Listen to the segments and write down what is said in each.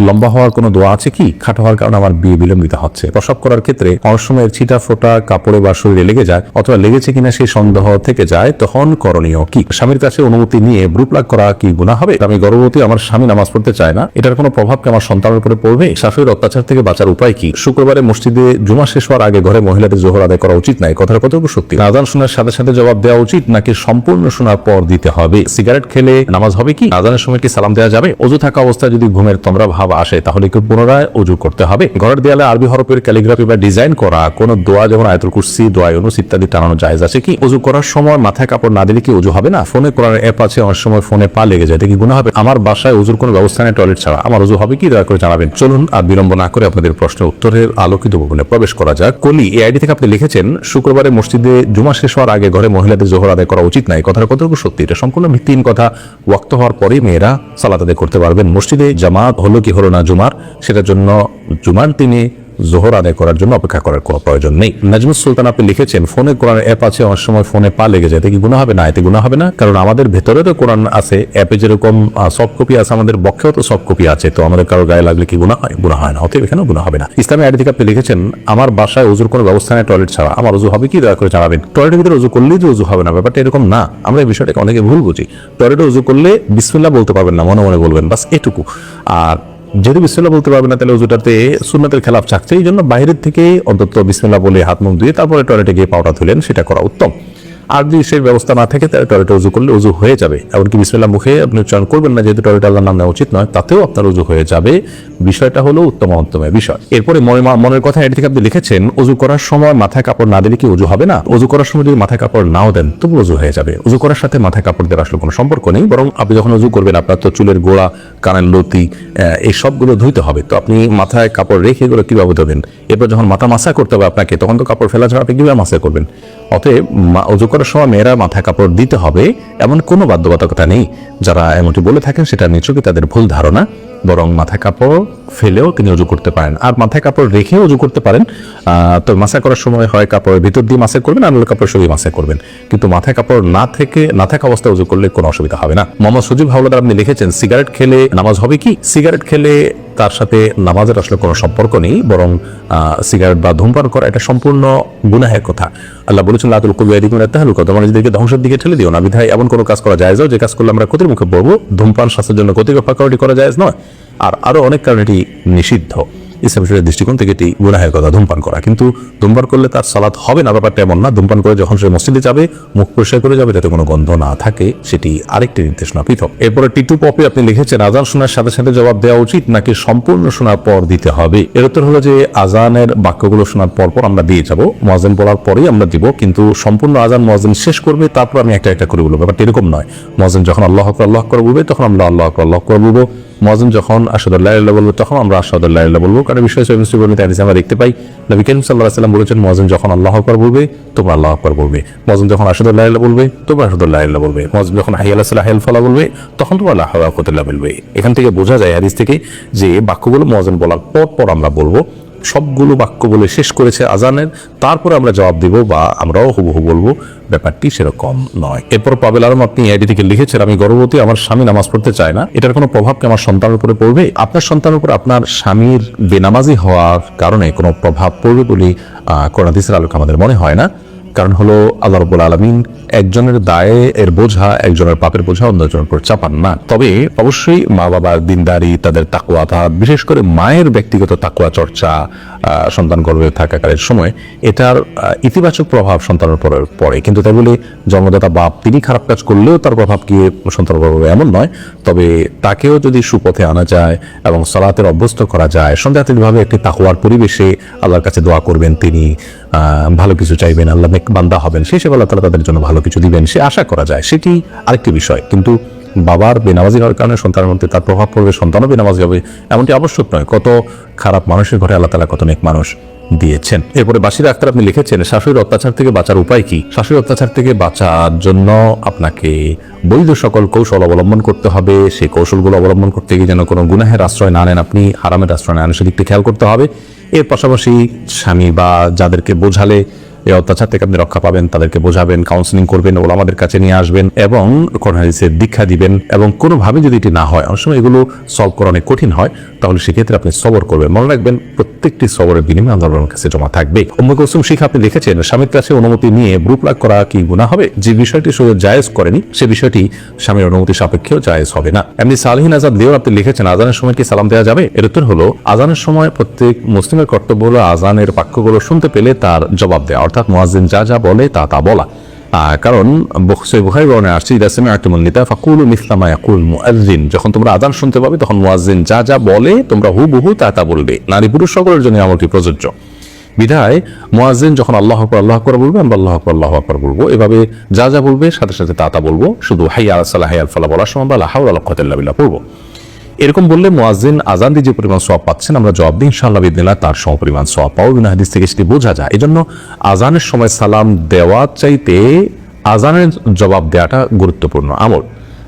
লম্বা হওয়ার কোনো দোয়া আছে কি? খাটো হওয়ার কারণে আমার বিয়ে বিলম্বিত হচ্ছে। প্রসব করার ক্ষেত্রে অনেক সময় ছিটা ফোটা কাপড়ে বা শরীরে লেগে যায়, অথবা লেগেছে কিনা সেই সন্দেহ থেকে যায়, তখন করণীয় কি? স্বামীর কাছে অনুমতি নিয়ে ব্রু প্লাগ করা কি গুনাহ হবে? আমি গর্ভবতী, আমার স্বামী নামাজ পড়তে চায় না, এটার কোনো প্রভাব কি আমার সন্তানের উপরে পড়বে? শাশুড়ির অত্যাচার থেকে বাঁচার উপায় কি? শুক্রবারে মসজিদে জুমা শেষ হওয়ার আগে ঘরে মহিলাদের জোহর আদায় করা উচিত নাই, কথাটা কতটুকু সত্যি? আযান শোনার সাথে সাথে জবাব দেওয়া উচিত নাকি সম্পূর্ণ শোনার পর দিতে হবে? সিগারেট খেলে নামাজ হবে কি? আযানের সময় কি সালাম দেওয়া যাবে? অজু থাকা অবস্থায় যদি ঘুমের তন্দ্রা ভাব আসে তাহলে কি পুনরায় অজু করতে হবে? ঘরের দেয়ালে আরবি হরফের ক্যালিগ্রাফি বা ডিজাইন করা কোন দোয়া যেমন আয়াতুল কুরসি, দোয়া ইউনুস ইত্যাদি টানানো জায়েজ আছে কি? অজু করার সময় মাথায় কাপড় না দিলে কি অজু হবে না? ফোনে কোরআনের অ্যাপ আছে, অনেক সময় ফোনে পা লেগে যায়, এটা কি গুনাহ হবে? আমার বাসায় অজুর কোনো ব্যবস্থা নেই টয়লেট ছাড়া, আমার অজু হবে কি? দয়া করে জানাবেন। চলুন আর বিলম্ব না করে আপনাদের প্রশ্ন উত্তরের আলোকিত ভবনে প্রবেশ করা যাক। কলি এই আইডি থেকে আপনি লিখেছেন, শুক্রবারে মসজিদে জুমা শেষ হওয়ার আগে ঘরে মহিলাদের জোহর আদায় করা উচিত নাই, কথাটা কতটুকু সত্যি? এটা সম্পূর্ণ ভিত্তিহীন কথা। ওয়াক্ত হওয়ার পরেই মেয়েরা সালাত আদায় করতে পারবেন। মসজিদে জামাত হলো কি হলো না জুমার, সেটার জন্য জুমার দিনে জোহর আদায় করার জন্য অপেক্ষা করার কোনো প্রয়োজন নেই। নাজমুস সুলতান আপনি লিখেছেন, ফোনে কোরআনের অ্যাপ আছে, অনেক সময় ফোনে পা লেগে যায়, এতে কি গুনাহ হবে? না, এতে গুনাহ হবে না, কারণ আমাদের ভেতরে তো কোরআন আছে, অ্যাপে যেরকম সফট কপি আছে, আমাদের পক্ষেও তো সফট কপি আছে, তো আমাদের কারো গায়ে লাগলে কি গুনাহ হয়? গুনাহ হয় না, অতএব এখানেও গুনাহ হবে না। ইসলামী আইডি থেকে আপনি লিখেছেন, আমার বাসায় ওজুর কোনো ব্যবস্থা নেই টয়লেট ছাড়া, আমার ওজু হবে কি? দয়া করে জানাবেন। টয়লেটের ভিতরে ওজু করলেই যে ওজু হবে না, ব্যাপারটা এরকম না। আমরা এই বিষয়টাকে অনেকে ভুল বুঝি। টয়লেটে ওজু করলে বিসমিল্লাহ বলতে পারবেন না, মনে মনে বলবেন, বাস এটুকু। আর যেহেতু বিসমিল্লাহ বলতে পারবে না, তাহলে ওজুটাতে সুন্নাতের খেলাফ থাকছে, এই জন্য বাইরের থেকে অন্তত বিসমিল্লাহ বলে হাত মুখ ধুয়ে তারপরে টয়লেটে গিয়ে পাউডার ধুলেন, সেটা করা উত্তম। আর যদি সেই ব্যবস্থা না থাকে তাহলে টয়লেটে উজু করলে উজু হয়ে যাবে। এমনকি বিসমিল্লাহ মুখে আপনি উচ্চারণ করবেন না, যেহেতু টয়লেটে আল্লাহর নাম নেওয়া উচিত নয়, তাতেও আপনার উজু হয়ে যাবে। বিষয়টা হলো উত্তমের বিষয়। এরপরে মনের কথা এটি থেকে আপনি লিখেছেন, উজু করার সময় মাথায় কাপড় না দিলে কি উজু হবে না? উজু করার সময় যদি মাথায় কাপড় নাও দেন তবু উজু হয়ে যাবে। উজু করার সাথে মাথায় কাপড় দেওয়ার আসলে কোনো সম্পর্ক নেই, বরং আপনি যখন উজু করবেন আপনার তো চুলের গোড়া, কানের লতি, এই সবগুলো ধুইতে হবে, তো আপনি মাথায় কাপড় রেখে এগুলো কিভাবে ধোবেন? এরপর যখন মাথা মাসা করতে হবে আপনাকে, তখন তো কাপড় ফেলা ছাড়া আপনি কিভাবে মাসা করবেন? অতএব উজু করার সময় মেয়েরা মাথায় কাপড় দিতে হবে এমন কোনো বাধ্যবাধকতা নেই। যারা এমনটি বলে থাকেন সেটা নিশ্চয়ই তাদের ভুল ধারণা, বরং মাথায় কাপড় ফেলেও তিনি উজু করতে পারেন, আর মাথায় কাপড় রেখে উজু করতে পারেন। তো মাসা করার সময় হয় কাপড়ের ভিতর দিয়ে মাসা করবেন, আর কাপড় সরিয়ে মাসা করবেন, কিন্তু মাথায় কাপড় না থাকা অবস্থায় উজু করলে কোনো অসুবিধা হবে না। মোহাম্মদ সুজিব হাওলাদার আপনি লিখেছেন, সিগারেট খেলে নামাজ হবে কি? সিগারেট খেলে তার সাথে নামাজের আসলে কোনো সম্পর্ক নেই, বরং সিগারেট বা ধূমপান করা এটা সম্পূর্ণ গুনাহের কথা। আল্লাহ বলেছেন, লা তুলকু বিয়াইদিকুম ইলা তাহলুকা, তোমরা নিজেদেরকে ধ্বংসের দিকে ঠেলে দিও না। বিধায় এমন কোনো কাজ করা জায়েজ নয় যে কাজ করলে আমরা ক্ষতির মুখে পড়বো। ধূমপান স্বাস্থ্যের জন্য ক্ষতিকর, ফাঁকাওয়াটি করা জায়েজ নয়, আর আরো অনেক কারণে এটি নিষিদ্ধ। ইসলাম শরীয়তের দৃষ্টিকোণ থেকে এটি গুনাহের কথা ধূমপান করা, কিন্তু ধূমপান করলে তার সালাত হবে না, ব্যাপারটা এমন না। ধূমপান করে যখন সে মসজিদে যাবে, মুখ পরিষ্কার করে যাবে, যাতে কোনো গন্ধ না থাকে, সেটি আরেকটি নির্দেশনা পৃথক। এরপরে টিটু পপে আপনি লিখেছেন, আজান শোনার সাথে সাথে জবাব দেওয়া উচিত নাকি সম্পূর্ণ শোনার পর দিতে হবে? এর উত্তর হলো যে আজানের বাক্যগুলো শোনার পর আমরা দিয়ে যাবো, মুয়াজ্জিন বলার পরেই আমরা দিব, কিন্তু সম্পূর্ণ আজান মুয়াজ্জিন শেষ করবে, তারপর আমি একটা একটা করে বলবো। ব্যাপারটা এরকম নয়। মুয়াজ্জিন যখন আল্লাহু আকবার আল্লাহু আকবার বলবে তখন আমরা আল্লাহু আকবার আল্লাহু আকবার বলবো। মুয়াজ্জিন যখন আশহাদু আল্লা ইলাহা ইল্লাল্লাহ বলবে তখন আমরা আশহাদু আল্লা ইলাহা ইল্লাল্লাহ বলবো। কারণ বিষয় সহিহ মুসলিম হাদিসে আমরা দেখতে পাই, নবী করিম সাল্লাল্লাহু আলাইহি ওয়াসাল্লাম বলেছেন, মুয়াজ্জিন যখন আল্লাহু আকবার বলবে তোমরা আল্লাহু আকবার বলবে। মুয়াজ্জিন যখন আশহাদু আল্লা ইলাহা ইল্লাল্লাহ বলবে তোমরা আশহাদু আল্লা ইলাহা ইল্লাল্লাহ বলবে। মুয়াজ্জিন যখন হাইয়া আলাস সালাহ হাইয়াল ফালাহ বলবে তখন তোমরা লা হাওলা ওয়া কুওয়াতা ইল্লা বিল্লাহ বলবে। এখান থেকে বোঝা যায় হাদিস থেকে যে বাক্যগুলো মুয়াজ্জিন বলার পর আমরা বলবো। সবগুলো বাক্য বলে শেষ করেছে আজানের, তারপরে আমরা জবাব দিব বা আমরাও হুবহু বলবো, ব্যাপারটি সেরকম নয়। এরপর পাবেল আলম আপনি আইডি থেকে লিখেছেন, আমি গর্ভবতী, আমার স্বামী নামাজ পড়তে চায় না, এটার কোনো প্রভাব কি আমার সন্তানের উপরে পড়বে? আপনার সন্তানের উপর আপনার স্বামীর বেনামাজি হওয়ার কারণে কোনো প্রভাব পড়বে বলে কোরআন হাদিসের আলোকে আমাদের মনে হয় না। কারণ হলো আল্লাহ রাব্বুল আলামিন একজনের দায়ে এর বোঝা, একজনের পাপের বোঝা অন্যজনের উপর চাপান না। তবে অবশ্যই মা বাবার দিনদারি, তাদের তাকওয়া, বিশেষ করে মায়ের ব্যক্তিগত তাকওয়া চর্চা সন্তান গর্ভে থাকাকালের সময় এটার ইতিবাচক প্রভাব সন্তানের উপর পড়ে। কিন্তু তাই বলে জন্মদাতা বাপ তিনি খারাপ কাজ করলেও তার প্রভাব কি সন্তানের উপর পড়বে এমন নয়। তবে তাকেও যদি সুপথে আনা যায় এবং সালাতের অভ্যস্ত করা যায়, সন্দেহাতীতভাবে একটি তাকওয়ার পরিবেশে আল্লাহর কাছে দোয়া করবেন, তিনি ভালো কিছু চাইবেন, আল্লাহ নেক বান্দা হবেন, সেই সব আল্লাহ তাআলা তাদের জন্য ভালো কিছু দিবেন, সে আশা করা যায়, সেটি আরেকটি বিষয়। কিন্তু বাবার বেনামাজি হওয়ার কারণে সন্তানের মধ্যে তার প্রভাব পড়বে, সন্তানও বেনামাজি হবে এমনটি আবশ্যক নয়। কত খারাপ মানুষের ঘরে আল্লাহ তাআলা কত নেক মানুষ দিয়েছেন। এরপরে বাশির আক্তার আপনি লিখেছেন, শাশুড়ির অত্যাচার থেকে বাঁচার উপায় কি? শাশুড়ির অত্যাচার থেকে বাঁচার জন্য আপনাকে বৈধ সকল কৌশল অবলম্বন করতে হবে। সেই কৌশলগুলো অবলম্বন করতে গিয়ে যেন কোনো গুনাহের আশ্রয় না নেন, আপনি হারামের আশ্রয় না নেন, সেদিকটি খেয়াল করতে হবে। এর পাশাপাশি স্বামী বা যাদেরকে বোঝালে এই অত্যাচার থেকে আপনি রক্ষা পাবেন, তাদেরকে বোঝাবেন, কাউন্সিলিং করবেন, ওলামাদের কাছে নিয়ে আসবেন এবং কোরআন হাদিসের দীক্ষা দিবেন। এবং কোনোভাবে যদি এটি না হয়, অনেক সময় এগুলো সলভ করা অনেক কঠিন হয়, তাহলে সেক্ষেত্রে আপনি সবর করবেন। মনে রাখবেন প্রত্যেকটি সবরের বিনিময়ে আল্লাহর কাছে জমা থাকবে। উম্মে কুলসুম শিখা আপনি লিখেছেন, স্বামীর কাছে অনুমতি নিয়ে ব্রুপ লাগ করা কি গুনাহ হবে? যে বিষয়টি শরীয়ত জায়েজ করেনি সে বিষয়টি স্বামীর অনুমতি সাপেক্ষেও জায়েজ হবে না। এমনি সালহিন আজাদ লিও আপনি লিখেছেন, আজানের সময় কি সালাম দেওয়া যাবে? এর উত্তর হলো, আজানের সময় প্রত্যেক মুসলিমের কর্তব্য হলো আজানের বাক্যগুলো শুনতে পেলে তার জবাব দেওয়া, অর্থাৎ মুয়াজ্জিন যা যা বলে তা বলা। কারণ বুখারী বর্ণনায় আসছে, ইদা সামি'তুমুন নিদা ফাকুলু মিসলা মা ইয়াকুল মুয়াজ্জিন, যখন তোমরা আযান শুনতে পাবে তখন মুয়াজ্জিন যা যা বলে তোমরা হুবহু তা বলবে। নারী পুরুষ সকলের জন্য আমলটি প্রযোজ্য। বিধায় মুয়াজ্জিন যখন আল্লাহু আকবার বলবে, আমরা আল্লাহু আকবার বলবো। এভাবে যা যা বলবে সাথে সাথে তা বলবো। শুধু হাইয়া আলাস সালাহ হাইয়া আল ফালাহ বলার সময় বা লা হাওলা ওয়ালা কুওয়াতা ইল্লা বিল্লাহ পড়বো। এরকম বললে মুয়াজ্জিন আজান দিয়ে যে পরিমাণ সওয়াব পাচ্ছেন, আমরা জবাব দিই ইনশাআল্লাহ বিদিনিল্লাহ তার সমপরিমাণ সওয়াব পাবো। বিনা হাদিস থেকে সেটি বোঝা যায়। এজন্য আজানের সময় সালাম দেওয়ার চাইতে আজানের জবাব দেওয়াটা গুরুত্বপূর্ণ আমল।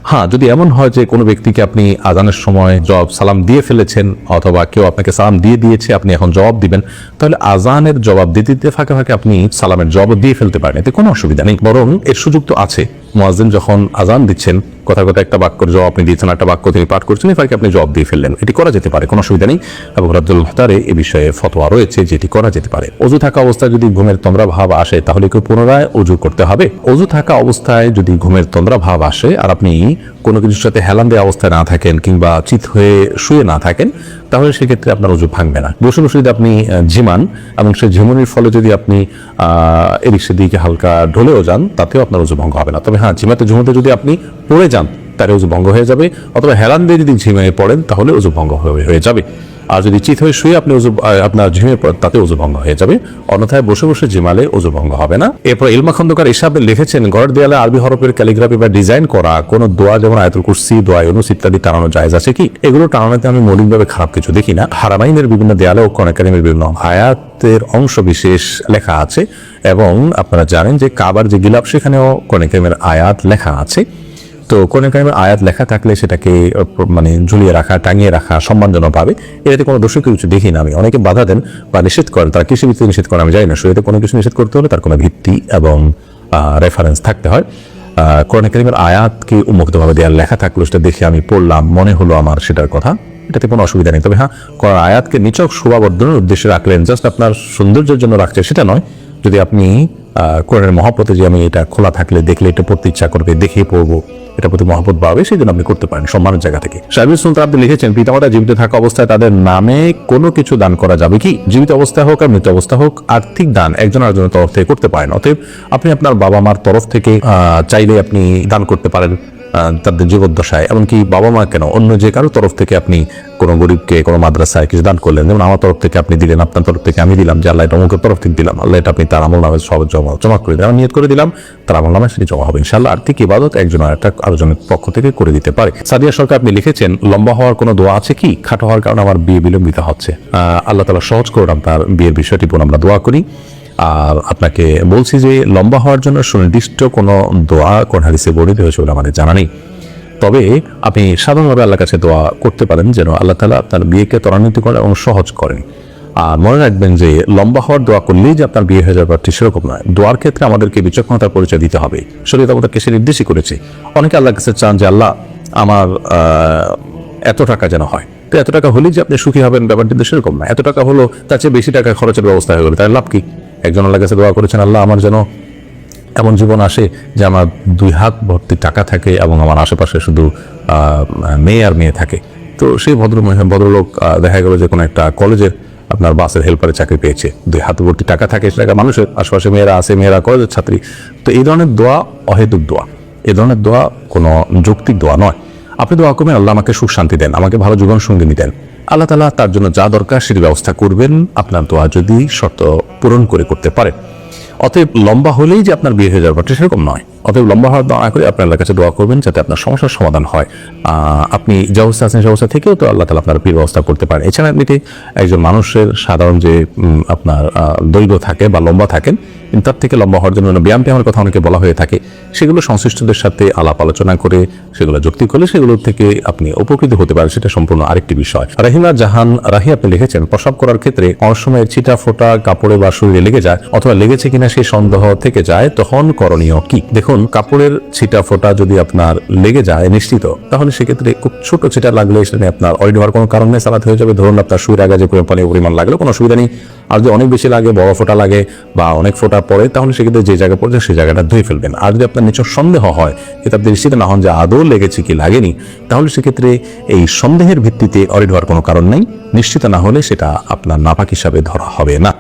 হ্যাঁ, যদি এমন হয় যে কোনো ব্যক্তিকে আপনি আজানের সময় জবাব সালাম দিয়ে ফেলেছেন, অথবা কেউ আপনাকে সালাম দিয়ে দিয়েছে, আপনি এখন জবাব দিবেন, তাহলে আজানের জবাব দিতে ফাঁকে ফাঁকে আপনি সালামের জবাব দিয়ে ফেলতে পারেন, এতে কোনো অসুবিধা নেই। বরং এর সুযোগ তো আছে। মুয়াজ্জিন যখন আজান দিচ্ছেন, কথা একটা বাক্যের জবাব আপনি দিয়েছেন, একটা বাক্য তিনি পাঠ করছেন, এই ফাঁকে আপনি জবাব দিয়ে ফেললেন, এটি করা যেতে পারে, কোনো অসুবিধা নেই। এবং রাদ্দুল মুহতারে এ বিষয়ে ফতোয়া রয়েছে যে এটি করা যেতে পারে। অজু থাকা অবস্থায় যদি ঘুমের তন্দ্রা ভাব আসে, তাহলে কি পুনরায় অজু করতে হবে? অজু থাকা অবস্থায় যদি ঘুমের তন্দ্রা ভাব আসে আর আপনি কোনো কিছুর সাথে হেলান দেওয়া অবস্থায় না থাকেন কিংবা চিত হয়ে শুয়ে না থাকেন, তাহলে সেক্ষেত্রে আপনার অজু ভাঙবে না। বসে বসে যদি আপনি ঝিমান এবং সেই ঝিমুনির ফলে যদি আপনি এদিক সেদিকে হালকা ঢলেও যান, তাতেও আপনার অজু ভঙ্গ হবে না। তবে হ্যাঁ, ঝিমুতে যদি আপনি পড়ে যান তাহলে অজু ভঙ্গ হয়ে যাবে, অথবা হেলান দিয়ে যদি ঝিমিয়ে পড়েন তাহলে অজু ভঙ্গ হয়ে যাবে। আর যদি চিত হয়ে শুয়ে আপনি আপনার ঝিমিয়ে পড়েন তাতে অজু ভঙ্গ হয়ে যাবে, অন্যথায় বসে বসে ঝিমালে অজু ভঙ্গ হবে না। এরপর ইলমা খন্দকার হিসাবে লিখেছেন, ঘরের দেয়ালে আরবি হরফের ক্যালিগ্রাফি বা ডিজাইন করা কোনো দোয়া, যেমন আয়াতুল কুরসি, দোয়া ইউনুস ইত্যাদি টানানো জায়েজ আছে কি? এগুলো টানানোতে আমি মৌলিকভাবে খারাপ কিছু দেখি না। হারামাইনের বিভিন্ন দেয়ালে ও কোরআন কারীমের বিভিন্ন আয়াতের অংশ বিশেষ লেখা আছে, এবং আপনারা জানেন যে কাবার যে গিলাফ, সেখানেও কোরআন কারীমের আয়াত লেখা আছে। তো কোরআন কারীমের আয়াত লেখা থাকলে সেটাকে মানে ঝুলিয়ে রাখা, টাঙিয়ে রাখা সম্মানজনক পাবে, এটাতে কোনো দোষী কিছু দেখি না আমি। অনেকে বাধা দেন বা নিষেধ করেন, তারা কৃষি ভিত্তিতে নিষেধ করেন আমি জানি না। শরীয়তে কোনো কিছু নিষেধ করতে হলে তার কোনো ভিত্তি এবং রেফারেন্স থাকতে হয়। কোরআন কারীমের আয়াতকে উন্মুক্তভাবে দেওয়ার লেখা থাকলো, সেটা দেখে আমি পড়লাম, মনে হলো আমার সেটার কথা, এটাতে কোনো অসুবিধা নেই। তবে হ্যাঁ, কোরআন আয়াতকে নিছক শোভাবর্ধনের উদ্দেশ্যে রাখলেন, জাস্ট আপনার সৌন্দর্যের জন্য রাখছে সেটা নয়। যদি আপনি কোরআনের মহব্বতে, যে আমি এটা খোলা থাকলে দেখলে এটা পড়তে ইচ্ছা করবে, দেখে পড়বো, এটা প্রতি মহব্বত বাড়বে, সেই জন্য আপনি করতে পারেন সম্মানের জায়গা থেকে। সাহেবুল সুলতান আপনি লিখেছেন, পিতামাতা জীবিত থাকা অবস্থায় তাদের নামে কোনো কিছু দান করা যাবে কি? জীবিত অবস্থায় হোক আর মৃত অবস্থা হোক, আর্থিক দান একজন আরেকজনের তরফ থেকে করতে পারেন। অতএব আপনি আপনার বাবা মার তরফ থেকে চাইলে আপনি দান করতে পারেন তাদের জীবদ্দশায়। এমনকি বাবা মা কেন, অন্য যে কারো তরফ থেকে আপনি কোনো গরিবকে, কোনো মাদ্রাসায় কিছু দান করলেন, যেমন আমার তরফ থেকে আপনি দিলেন, আপনার তরফ থেকে আমি দিলাম, যে আল্লাহ এটা অমুকের তরফ থেকে দিলাম, আল্লাহ এটা আপনি তার আমল নামে সব জমা করে দিলাম, নিয়ত করে দিলাম, তার আমল নামে সেটি জমা হবে ইনশাআল্লাহ। আর্থিক ইবাদত একজন আরেকজনের পক্ষ থেকে করে দিতে পারে। সাদিয়া সরকার আপনি লিখেছেন, লম্বা হওয়ার কোনো দোয়া আছে কি? খাটো হওয়ার কারণে আমার বিয়ে বিলম্বিত হচ্ছে, আল্লাহ তাআলা সহজ করুন আপনার বিয়ের বিষয়টি, আমরা দোয়া করি। আর আপনাকে বলছি যে লম্বা হওয়ার জন্য সুনির্দিষ্ট কোনো দোয়া কোন হাদিসে বর্ণিত হয়েছে বলে আমাদের জানা নেই। তবে আপনি সাধারণভাবে আল্লাহর কাছে দোয়া করতে পারেন যেন আল্লাহ তাআলা আপনার বিয়েকে ত্বরান্বিত করেন এবং সহজ করেন। আর মনে রাখবেন যে লম্বা হওয়ার দোয়া করলেই যে আপনার বিয়ে হয়ে যাবে সেরকম নয়। দোয়ার ক্ষেত্রে আমাদেরকে বিচক্ষণতার পরিচয় দিতে হবে, শরীয়ত আমাদেরকে সে নির্দেশই করেছে। অনেকে আল্লাহর কাছে চান যে আল্লাহ আমার এত টাকা যেন হয়, তো এত টাকা হলেই যে আপনি সুখী হবেন ব্যাপারটি কিন্তু সেরকম না। এত টাকা হলো, তার চেয়ে বেশি টাকা খরচের ব্যবস্থা হয়ে গেলো, তার লাভ কি? একজন আল্লাহর কাছে দোয়া করেছেন, আল্লাহ আমার যেন এমন জীবন আসে যে আমার 2 হাত ভর্তি টাকা থাকে এবং আমার আশেপাশে শুধু মেয়ে আর মেয়ে থাকে। তো সেই ভদ্রলোক দেখা গেল যে কোনো একটা কলেজের আপনার বাসের হেল্পারে চাকরি পেয়েছে, 2 হাত ভর্তি টাকা থাকে, সেটা মানুষের আশেপাশে মেয়েরা আছে, মেয়েরা কলেজের ছাত্রী। তো এই ধরনের দোয়া অহেতুক দোয়া, এই ধরনের দোয়া কোনো যৌক্তিক দোয়া নয়। আপনি দোয়া করবেন, আল্লাহ আমাকে সুখ শান্তি দেন, আমাকে ভালো জীবন সঙ্গিনী দেন, আল্লাহ তাআলা তার জন্য যা দরকার সেটি ব্যবস্থা করবেন, আপনার দোয়া যদি শর্ত পূরণ করে করতে পারেন। অতএব লম্বা হলেই যে আপনার বিয়ে হয়ে যাবে সেরকম নয়। অতএব লম্বা হওয়ার দোয়া করে আপনার আল্লাহর কাছে দোয়া করবেন যাতে আপনার সমস্যার সমাধান হয়। আপনি যে অবস্থা আছেন সেই অবস্থা থেকেও তো আল্লাহ তাআলা আপনার বিয়ের ব্যবস্থা করতে পারেন। এছাড়া এমনিতে একজন মানুষের সাধারণ যে আপনার দৈর্ঘ্য থাকে বা লম্বা থাকেন, কিন্তু তার থেকে লম্বা হওয়ার জন্য ব্যায়াম ট্যায়ামের কথা অনেকে বলা হয়ে থাকে। সেগুলো সংশ্লিষ্টদের সাথে আলাপ আলোচনা করে সেগুলো যুক্তি করলে সেগুলোর থেকে আপনি উপকৃত হতে পারেন, সেটা সম্পূর্ণ আরেকটি বিষয়। রাহিমা জাহান রাহি আপনি লিখেছেন, প্রস্রাব করার ক্ষেত্রে অনেক সময় ছিটা ফোটা কাপড়ে বা শরীরে লেগে যায় অথবা লেগেছে কিনা সেই সন্দেহ থেকে যায়, তখন করণীয় কি? দেখুন, কাপড়ের ছিটা ফোটা যদি আপনার লেগে যায় নিশ্চিত, তাহলে সেক্ষেত্রে খুব ছোট ছিটা লাগলে সেটা আপনার অলরেডি হওয়ার কোনো কারণ নেই, সালাত হয়ে যাবে। ধরুন আপনার শুয়ের আগে যে পরিমাণ লাগলো কোনো অসুবিধা নেই। আর যদি অনেক বেশি লাগে, বড় ফোঁটা লাগে বা অনেক ফোঁটা পড়ে, তাহলে সেক্ষেত্রে যে জায়গা পড়ছে সেই জায়গাটা ধুয়ে ফেলবেন। আর যদি আপনার নিচে সন্দেহ হয়, কিন্তু আপনি নিশ্চিত না হন যে আদৌ লেগেছে কি লাগেনি, তাহলে সেক্ষেত্রে এই সন্দেহের ভিত্তিতে অলরেডি হওয়ার কোনো কারণ নেই। নিশ্চিত না হলে সেটা আপনার নাপাক হিসাবে ধরা হবে না।